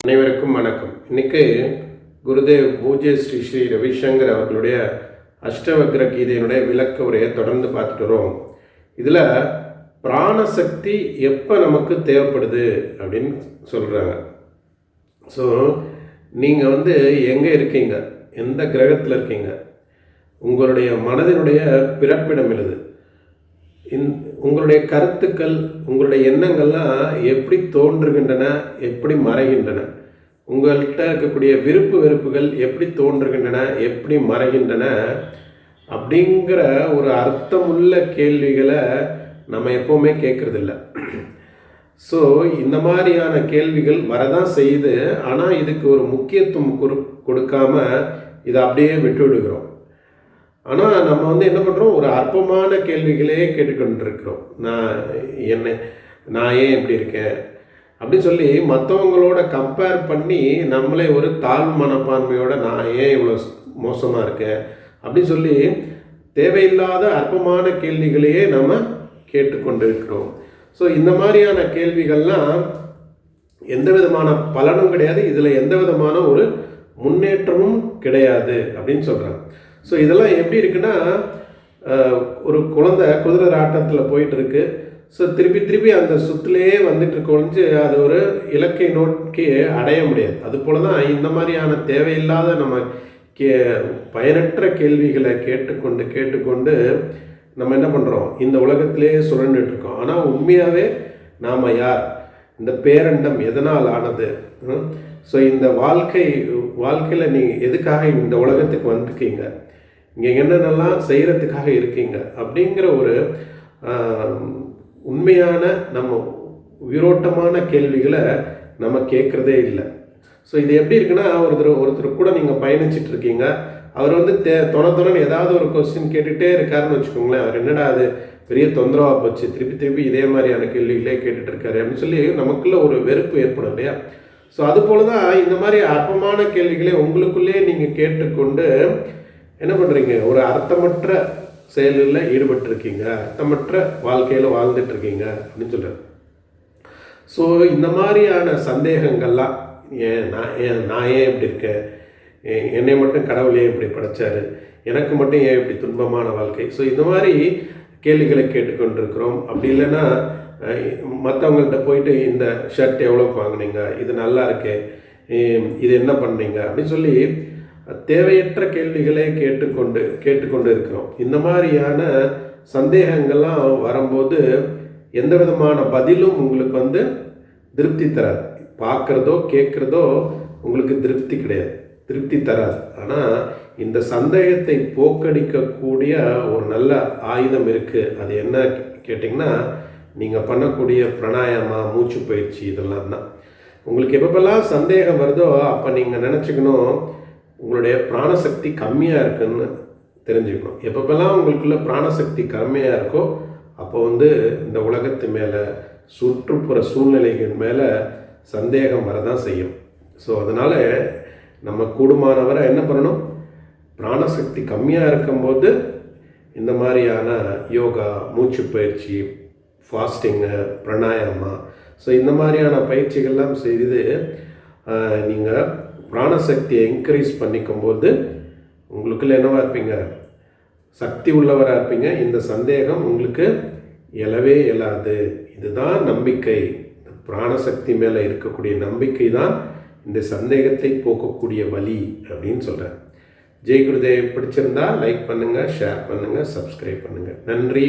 அனைவருக்கும் வணக்கம். இன்னைக்கு குருதேவ் பூஜ்ய ஸ்ரீ ஸ்ரீ ரவிசங்கர் அவர்களுடைய அஷ்டவக்ர கீதையினுடைய விளக்க உரையை தொடர்ந்து பார்த்துட்டு வரோம். இதில் பிராணசக்தி எப்போ நமக்கு தேவைப்படுது அப்படின்னு சொல்கிறாங்க. ஸோ நீங்கள் எங்கே இருக்கீங்க, எந்த கிரகத்தில் இருக்கீங்க, உங்களுடைய மனதினுடைய பிறப்பிடம் எழுது, உங்களுடைய கருத்துக்கள், உங்களுடைய எண்ணங்கள்லாம் எப்படி தோன்றுகின்றன, எப்படி மறைகின்றன, உங்கள்கிட்ட இருக்கக்கூடிய விருப்பு வெறுப்புகள் எப்படி தோன்றுகின்றன, எப்படி மறைகின்றன அப்படிங்கிற ஒரு அர்த்தமுள்ள கேள்விகளை நம்ம எப்போவுமே கேட்குறதில்ல. ஸோ இந்த மாதிரியான கேள்விகள் வரதான் செய்யுது. ஆனால் இதுக்கு ஒரு முக்கியத்துவம் கொடுக்காம இதை அப்படியே விட்டு விடுகிறோம். ஆனால் நம்ம என்ன பண்ணுறோம், ஒரு அற்பமான கேள்விகளே கேட்டுக்கொண்டிருக்கிறோம். நான் ஏன் இப்படி இருக்கேன் அப்படின்னு சொல்லி மற்றவங்களோட கம்பேர் பண்ணி நம்மளே ஒரு தாழ்வு மனப்பான்மையோட நான் ஏன் இவ்வளோ மோசமாக இருக்கேன் அப்படின்னு சொல்லி தேவையில்லாத அற்பமான கேள்விகளையே நம்ம கேட்டுக்கொண்டு இருக்கிறோம். ஸோ இந்த மாதிரியான கேள்விகள்லாம் எந்த விதமான பலனும் கிடையாது, இதில் எந்த விதமான ஒரு முன்னேற்றமும் கிடையாது அப்படின்னு சொல்கிறாங்க. ஸோ இதெல்லாம் எப்படி இருக்குன்னா, ஒரு குழந்தை குதிரை ஆட்டத்தில் போயிட்டுருக்கு. ஸோ திருப்பி அந்த சுற்றுலேயே வந்துட்டு ஒழிஞ்சு அது ஒரு இலக்கை நோக்கி அடைய முடியாது. அதுபோல தான் இந்த மாதிரியான தேவையில்லாத நம்ம பயனற்ற கேள்விகளை கேட்டுக்கொண்டு நம்ம என்ன பண்ணுறோம், இந்த உலகத்திலே சுழண்டுருக்கோம். ஆனால் உண்மையாகவே நாம் யார், இந்த பேரண்டம் எதனால் ஆனது, ஸோ இந்த வாழ்க்கையில் நீங்கள் எதுக்காக இந்த உலகத்துக்கு வந்திருக்கீங்க, இங்கே என்னென்னலாம் செய்கிறதுக்காக இருக்கீங்க அப்படிங்கிற ஒரு உண்மையான நம்ம உயிரோட்டமான கேள்விகளை நம்ம கேட்குறதே இல்லை. ஸோ இது எப்படி இருக்குன்னா, ஒருத்தர் கூட நீங்கள் பயணிச்சுட்டு இருக்கீங்க, அவர் தொணன்னு ஏதாவது ஒரு கொஸ்டின் கேட்டுகிட்டே இருக்காருன்னு வச்சுக்கோங்களேன். அவர் என்னடா அது பெரிய தொந்தரவாக போச்சு, திருப்பி இதே மாதிரியான கேள்விகளே கேட்டுட்டு இருக்காரு அப்படின்னு சொல்லி நமக்குள்ள ஒரு வெறுப்பு ஏற்படும் இல்லையா. ஸோ அதுபோல தான் இந்த மாதிரி அற்பமான கேள்விகளை உங்களுக்குள்ளே நீங்கள் கேட்டுக்கொண்டு என்ன பண்ணுறீங்க, ஒரு அர்த்தமற்ற செயலில் ஈடுபட்டிருக்கீங்க, அர்த்தமற்ற வாழ்க்கையில் வாழ்ந்துட்டுருக்கீங்க அப்படின்னு சொல்கிறார். ஸோ இந்த மாதிரியான சந்தேகங்கள்லாம் நான் ஏன் இப்படி இருக்கேன், என்னை மட்டும் கடவுள் ஏன் இப்படி படைச்சாரு, எனக்கு மட்டும் ஏன் இப்படி துன்பமான வாழ்க்கை, ஸோ இந்த மாதிரி கேள்விகளை கேட்டுக்கொண்டிருக்கிறோம். அப்படி இல்லைன்னா மற்றவங்கள்ட்ட போயிட்டு இந்த ஷர்ட் எவ்வளோ வாங்கினீங்க, இது நல்லா இருக்கே, இது என்ன பண்ணீங்க அப்படின்னு சொல்லி தேவையற்ற கேள்விகளை கேட்டுக்கொண்டு இருக்கிறோம். இந்த மாதிரியான சந்தேகங்கள்லாம் வரும்போது எந்த விதமான பதிலும் உங்களுக்கு திருப்தி தராது. பார்க்குறதோ கேட்குறதோ உங்களுக்கு திருப்தி தராது. ஆனால் இந்த சந்தேகத்தை போக்கடிக்கக்கூடிய ஒரு நல்ல ஆயுதம் இருக்குது. அது என்ன கேட்டிங்கன்னா, நீங்கள் பண்ணக்கூடிய பிராணாயாமா, மூச்சு பயிற்சி, இதெல்லாம் தான். உங்களுக்கு எப்பப்பெல்லாம் சந்தேகம் வருதோ அப்போ நீங்கள் நினச்சிக்கணும், உங்களுடைய பிராணசக்தி கம்மியாக இருக்குன்னு தெரிஞ்சுக்கணும். எப்பப்பெல்லாம் உங்களுக்குள்ள பிராணசக்தி கம்மியாக இருக்கோ அப்போ இந்த உலகத்து மேலே, சுற்றுப்புற சூழ்நிலைகள் மேலே சந்தேகம் வரதான் செய்யும். ஸோ அதனால் நம்ம கூடுமானவரை என்ன பண்ணணும், பிராணசக்தி கம்மியாக இருக்கும்போது இந்த மாதிரியான யோகா, மூச்சு பயிற்சி, ஃபாஸ்டிங்கு, பிராணாயாமா, ஸோ இந்த மாதிரியான பயிற்சிகள்லாம் செய்து நீங்கள் பிராணசக்தியை என்கரேஜ் பண்ணிக்கும்போது உங்களுக்குள்ள என்னவா இருப்பீங்க, சக்தி உள்ளவராக இருப்பீங்க. இந்த சந்தேகம் உங்களுக்கு எழவே இயலாது. இதுதான் நம்பிக்கை. பிராணசக்தி மேலே இருக்கக்கூடிய நம்பிக்கை தான் இந்த சந்தேகத்தை போக்கக்கூடிய வழி அப்படின்னு சொல்கிறேன். ஜெய் குருதேவ். பிடிச்சிருந்தா லைக் பண்ணுங்கள், ஷேர் பண்ணுங்கள், சப்ஸ்கிரைப் பண்ணுங்கள். நன்றி.